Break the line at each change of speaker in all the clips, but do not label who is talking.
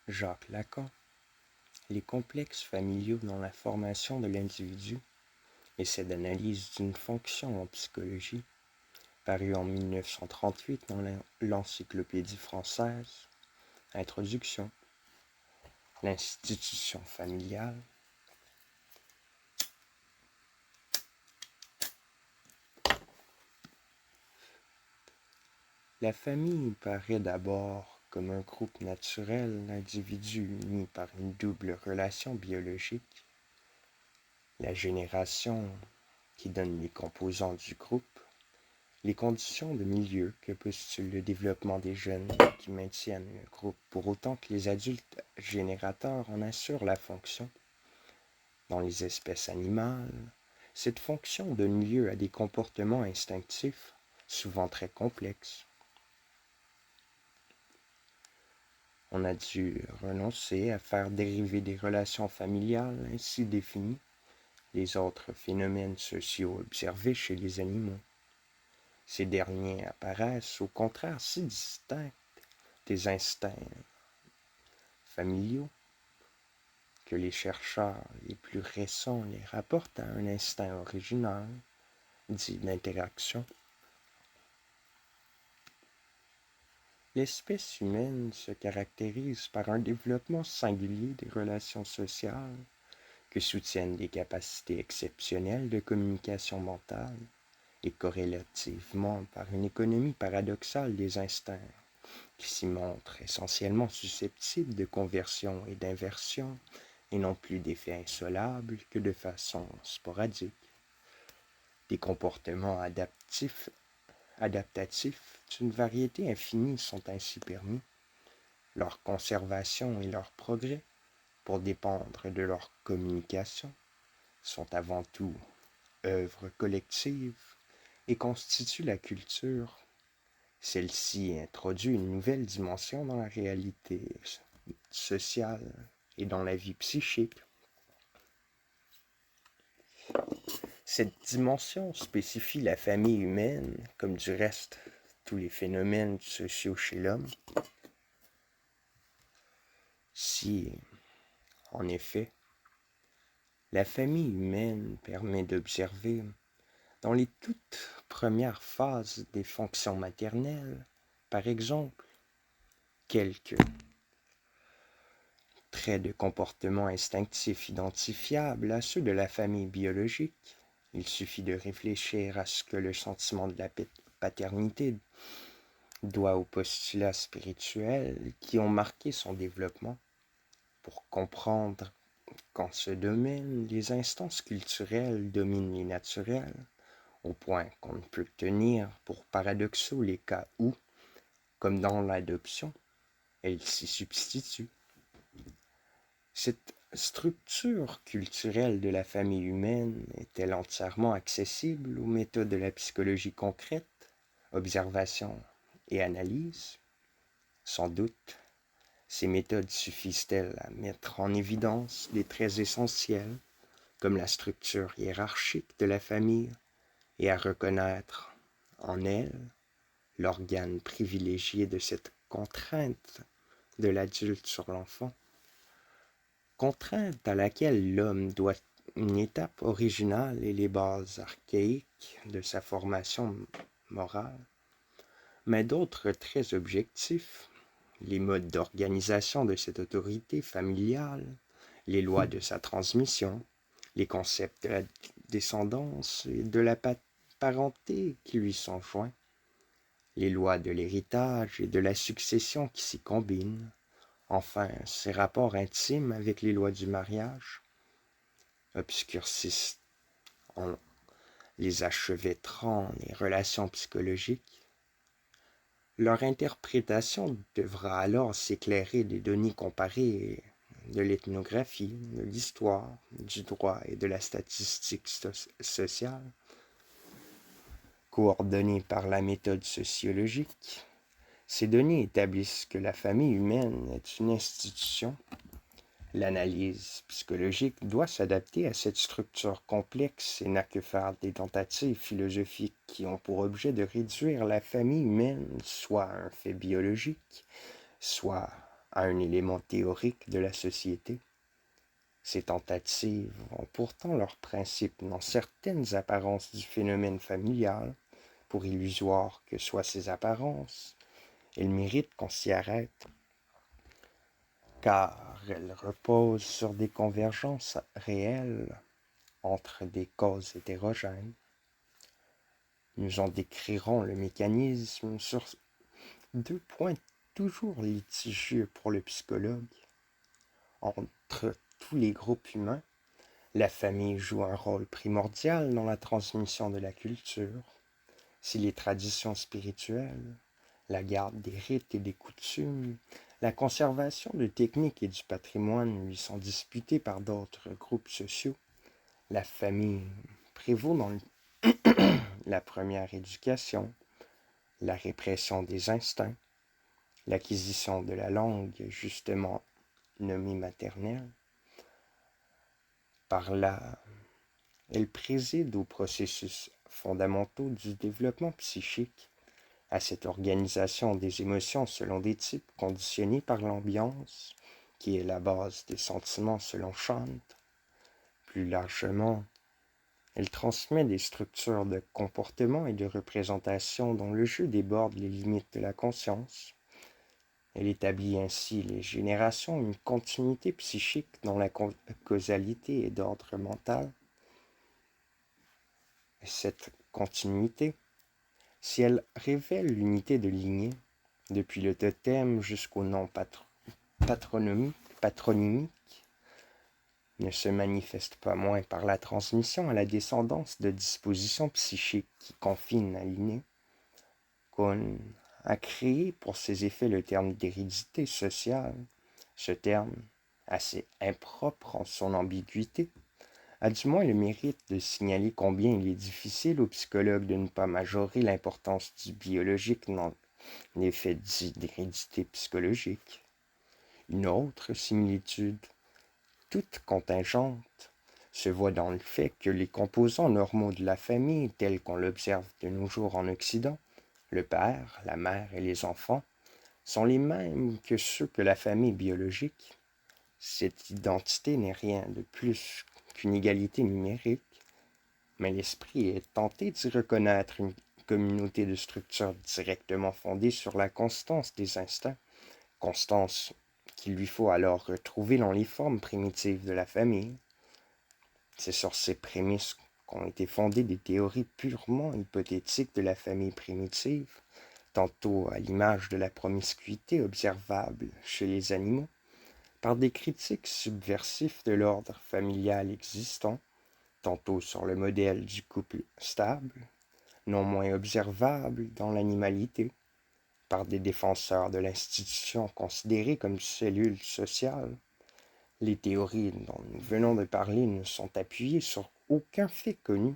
Jacques Lacan, les complexes familiaux dans la formation de l'individu, essai d'analyse d'une fonction en psychologie, paru en 1938 dans l'Encyclopédie française. Introduction. L'institution familiale. La famille paraît d'abord comme un groupe naturel d'individus unis par une double relation biologique. La génération qui donne les composants du groupe, les conditions de milieu que postule le développement des jeunes qui maintiennent le groupe pour autant que les adultes générateurs en assurent la fonction. Dans les espèces animales, cette fonction donne lieu à des comportements instinctifs, souvent très complexes. On a dû renoncer à faire dériver des relations familiales ainsi définies les autres phénomènes sociaux observés chez les animaux. Ces derniers apparaissent au contraire si distincts des instincts familiaux que les chercheurs les plus récents les rapportent à un instinct original, dit d'interaction. L'espèce humaine se caractérise par un développement singulier des relations sociales que soutiennent des capacités exceptionnelles de communication mentale et corrélativement par une économie paradoxale des instincts qui s'y montre essentiellement susceptible de conversion et d'inversion et non plus d'effets insolables que de façon sporadique. Des comportements adaptatifs d'une variété infinie sont ainsi permis. Leur conservation et leur progrès, pour dépendre de leur communication, sont avant tout œuvres collectives et constituent la culture. Celle-ci introduit une nouvelle dimension dans la réalité sociale et dans la vie psychique. Cette dimension spécifie la famille humaine, comme du reste tous les phénomènes sociaux chez l'homme. Si, en effet, la famille humaine permet d'observer, dans les toutes premières phases des fonctions maternelles, par exemple, quelques traits de comportement instinctif identifiables à ceux de la famille biologique, il suffit de réfléchir à ce que le sentiment de la paternité doit aux postulats spirituels qui ont marqué son développement pour comprendre qu'en ce domaine, les instances culturelles dominent les naturelles, au point qu'on ne peut tenir pour paradoxaux les cas où, comme dans l'adoption, elles s'y substituent. Cette structure culturelle de la famille humaine est-elle entièrement accessible aux méthodes de la psychologie concrète, observation et analyse? Sans doute. Ces méthodes suffisent-elles à mettre en évidence des traits essentiels, comme la structure hiérarchique de la famille, et à reconnaître en elle l'organe privilégié de cette contrainte de l'adulte sur l'enfant? Contrainte à laquelle l'homme doit une étape originale et les bases archaïques de sa formation morale, mais d'autres traits objectifs, les modes d'organisation de cette autorité familiale, les lois de sa transmission, les concepts de la descendance et de la parenté qui lui sont joints, les lois de l'héritage et de la succession qui s'y combinent, enfin ses rapports intimes avec les lois du mariage, obscurcissent en les achevêtrant les relations psychologiques. Leur interprétation devra alors s'éclairer des données comparées de l'ethnographie, de l'histoire, du droit et de la statistique sociale, coordonnées par la méthode sociologique. Ces données établissent que la famille humaine est une institution. L'analyse psychologique doit s'adapter à cette structure complexe et n'a que faire des tentatives philosophiques qui ont pour objet de réduire la famille humaine soit à un fait biologique, soit à un élément théorique de la société. Ces tentatives ont pourtant leur principe dans certaines apparences du phénomène familial, pour illusoires que soient ces apparences. Elles méritent qu'on s'y arrête, car elles reposent sur des convergences réelles entre des causes hétérogènes. Nous en décrirons le mécanisme sur deux points toujours litigieux pour le psychologue. Entre tous les groupes humains, la famille joue un rôle primordial dans la transmission de la culture. Si les traditions spirituelles, la garde des rites et des coutumes, la conservation de techniques et du patrimoine lui sont disputées par d'autres groupes sociaux, la famille prévaut dans la première éducation, la répression des instincts, l'acquisition de la langue justement nommée maternelle. Par là, elle préside aux processus fondamentaux du développement psychique, à cette organisation des émotions selon des types conditionnés par l'ambiance, qui est la base des sentiments selon Shant. Plus largement, elle transmet des structures de comportement et de représentation dont le jeu déborde les limites de la conscience. Elle établit ainsi les générations une continuité psychique dont la causalité est d'ordre mental. Et cette continuité, si elle révèle l'unité de lignée, depuis le totem jusqu'au nom patronymique, ne se manifeste pas moins par la transmission à la descendance de dispositions psychiques qui confinent à l'inné, qu'on a créé pour ses effets le terme d'hérédité sociale. Ce terme, assez impropre en son ambiguïté, a du moins le mérite de signaler combien il est difficile aux psychologues de ne pas majorer l'importance du biologique dans l'effet dit d'hérédité psychologique. Une autre similitude, toute contingente, se voit dans le fait que les composants normaux de la famille, tels qu'on l'observe de nos jours en Occident, le père, la mère et les enfants, sont les mêmes que ceux que la famille biologique. Cette identité n'est rien de plus qu'une égalité numérique, mais l'esprit est tenté d'y reconnaître une communauté de structures directement fondée sur la constance des instincts, constance qu'il lui faut alors retrouver dans les formes primitives de la famille. C'est sur ces prémices qu'ont été fondées des théories purement hypothétiques de la famille primitive, tantôt à l'image de la promiscuité observable chez les animaux, par des critiques subversifs de l'ordre familial existant, tantôt sur le modèle du couple stable, non moins observable dans l'animalité, par des défenseurs de l'institution considérée comme cellule sociale. Les théories dont nous venons de parler ne sont appuyées sur aucun fait connu.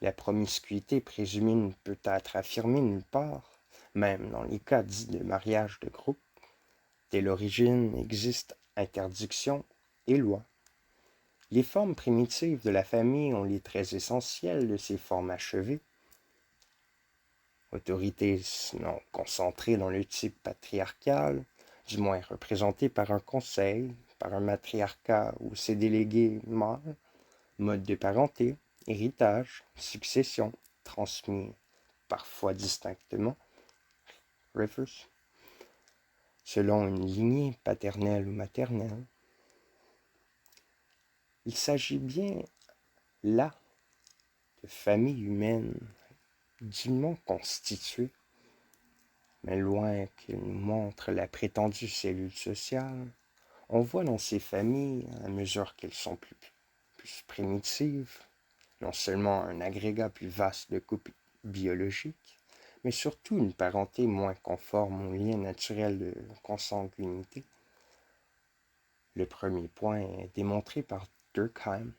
La promiscuité présumée ne peut être affirmée nulle part, même dans les cas dits de mariage de groupe. Dès l'origine existent interdiction et loi. Les formes primitives de la famille ont les traits essentiels de ces formes achevées. Autorité non concentrée dans le type patriarcal, du moins représentée par un conseil, par un matriarcat ou ses délégués mâles, mode de parenté, héritage, succession, transmis parfois distinctement, reverse, selon une lignée paternelle ou maternelle. Il s'agit bien là de familles humaines dûment constituées, mais loin qu'elles nous montrent la prétendue cellule sociale, on voit dans ces familles, à mesure qu'elles sont plus primitives, non seulement un agrégat plus vaste de couples biologiques, mais surtout une parenté moins conforme aux liens naturels de consanguinité. Le premier point est démontré par Durkheim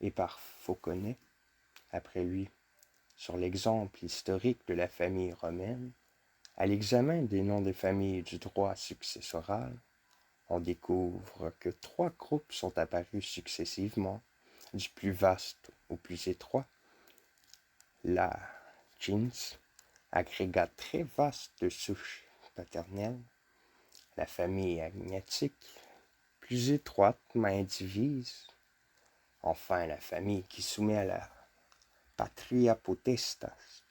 et par Fauconnet, après lui, sur l'exemple historique de la famille romaine. À l'examen des noms de famille du droit successoral, on découvre que 3 groupes sont apparus successivement, du plus vaste au plus étroit. La gens, agrégat très vaste de souches paternelles. La famille agnatique, plus étroite mais indivise. Enfin, la famille qui soumet à la patria potestas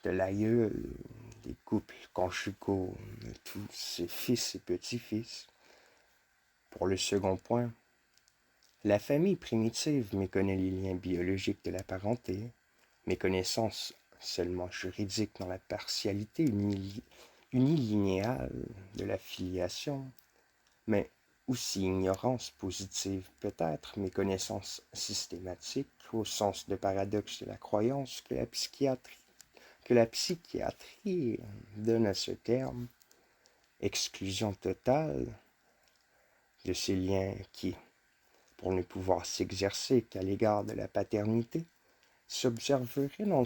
de l'aïeul, des couples conjugaux de tous ses fils et petits-fils. Pour le second point, la famille primitive méconnaît les liens biologiques de la parenté, méconnaissance seulement juridique dans la partialité unilinéale de la filiation, mais aussi ignorance positive peut-être, méconnaissance systématique au sens de paradoxe de la croyance que la psychiatrie donne à ce terme, exclusion totale de ces liens qui, pour ne pouvoir s'exercer qu'à l'égard de la paternité, s'observerait dans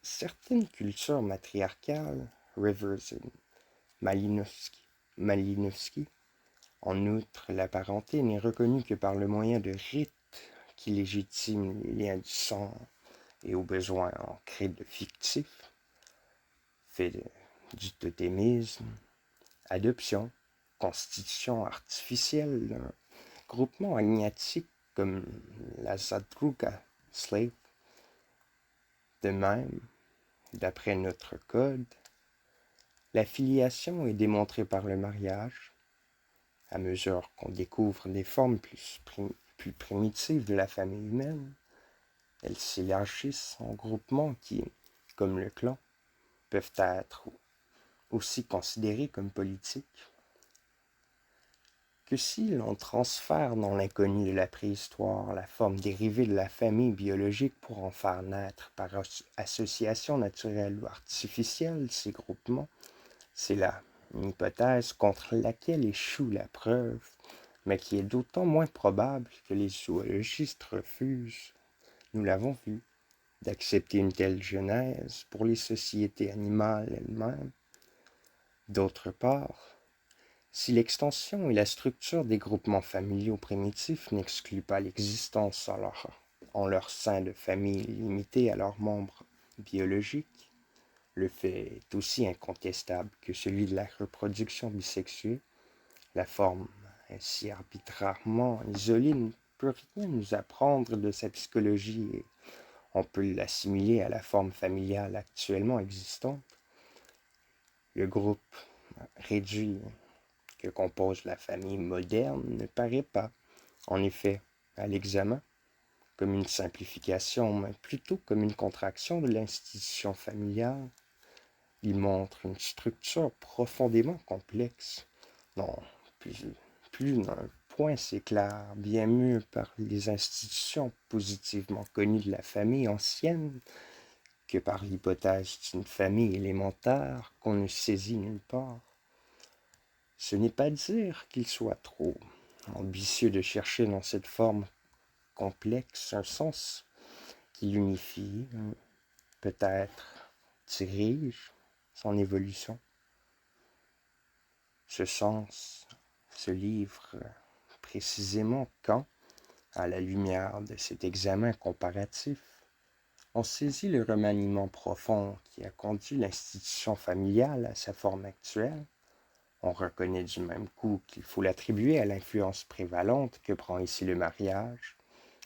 certaines cultures matriarcales, Rivers et Malinowski. En outre, la parenté n'est reconnue que par le moyen de rites qui légitiment les liens du sang et au besoin en crée de fictifs, fait du totémisme, adoption, constitution artificielle d'un groupement agnatique comme la Zadruga Slave. De même, d'après notre code, la filiation est démontrée par le mariage. À mesure qu'on découvre des formes plus primitives de la famille humaine, elles s'élargissent en groupements qui, comme le clan, peuvent être aussi considérés comme politiques. Que si l'on transfère dans l'inconnu de la préhistoire la forme dérivée de la famille biologique pour en faire naître par association naturelle ou artificielle ces groupements, c'est là une hypothèse contre laquelle échoue la preuve, mais qui est d'autant moins probable que les zoologistes refusent, nous l'avons vu, d'accepter une telle genèse pour les sociétés animales elles-mêmes. D'autre part, si l'extension et la structure des groupements familiaux primitifs n'excluent pas l'existence en leur sein de familles limitées à leurs membres biologiques, le fait est aussi incontestable que celui de la reproduction bisexuée, la forme ainsi arbitrairement isolée ne peut rien nous apprendre de sa psychologie et on peut l'assimiler à la forme familiale actuellement existante. Le groupe réduit que compose la famille moderne ne paraît pas, en effet, à l'examen, comme une simplification, mais plutôt comme une contraction de l'institution familiale. Il montre une structure profondément complexe, dont plus d'un point s'éclaire bien mieux par les institutions positivement connues de la famille ancienne que par l'hypothèse d'une famille élémentaire qu'on ne saisit nulle part. Ce n'est pas dire qu'il soit trop ambitieux de chercher dans cette forme complexe un sens qui l'unifie, peut-être dirige son évolution. Ce sens se livre précisément quand, à la lumière de cet examen comparatif, on saisit le remaniement profond qui a conduit l'institution familiale à sa forme actuelle. On reconnaît du même coup qu'il faut l'attribuer à l'influence prévalente que prend ici le mariage,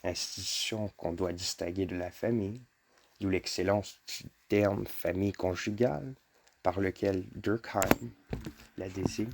institution qu'on doit distinguer de la famille, d'où l'excellence du terme famille conjugale, par lequel Durkheim la désigne.